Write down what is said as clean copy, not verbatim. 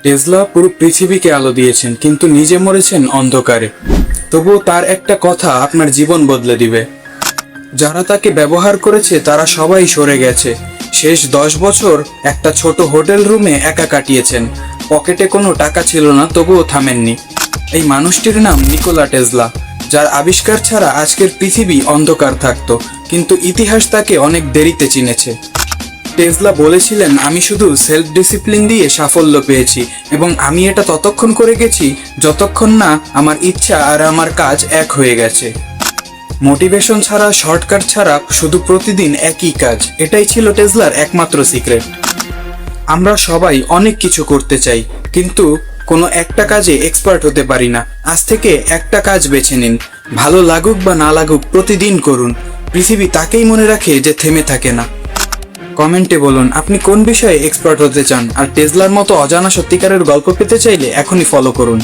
Tesla পুরো পৃথিবীকে আলো দিয়েছেন, কিন্তু নিজে মরেছেন অন্ধকারে। তবুও তার একটা কথা আপনার জীবন বদলে দিবে। যারা তাকে ব্যবহার করেছে তারা সবাই সরে গেছে। শেষ 10 বছর একটা ছোট হোটেল রুমে একা কাটিয়েছেন। পকেটে কোনো টাকা ছিল না, তবুও থামেননি। এই মানুষটির নাম নিকোলা টেসলা, যার আবিষ্কার ছাড়া আজকের পৃথিবী অন্ধকার থাকতো, কিন্তু ইতিহাস তাকে অনেক দেরিতে চিনেছে। টেসলা বলেছিলেন, আমি শুধু সেলফ ডিসিপ্লিন দিয়ে সাফল্য পেয়েছি, এবং আমি এটা ততক্ষণ করে গেছি যতক্ষণ না আমার ইচ্ছা আর আমার কাজ এক হয়ে গেছে। মোটিভেশন ছাড়া, শর্টকাট ছাড়া, শুধু প্রতিদিন একই কাজ, এটাই ছিল টেসলার একমাত্র সিক্রেট। আমরা সবাই অনেক কিছু করতে চাই, কিন্তু কোনো একটা কাজে এক্সপার্ট হতে পারি না। আজ থেকে একটা কাজ বেছে নিন, ভালো লাগুক বা না লাগুক প্রতিদিন করুন। পৃথিবী তাকেই মনে রাখে যে থেমে থাকে না। কমেন্টে বলুন আপনি কোন বিষয়ে এক্সপার্ট হতে চান, আর টেসলার মতো অজানা সত্যিকারের গল্প পেতে চাইলে এখনই ফলো করুন।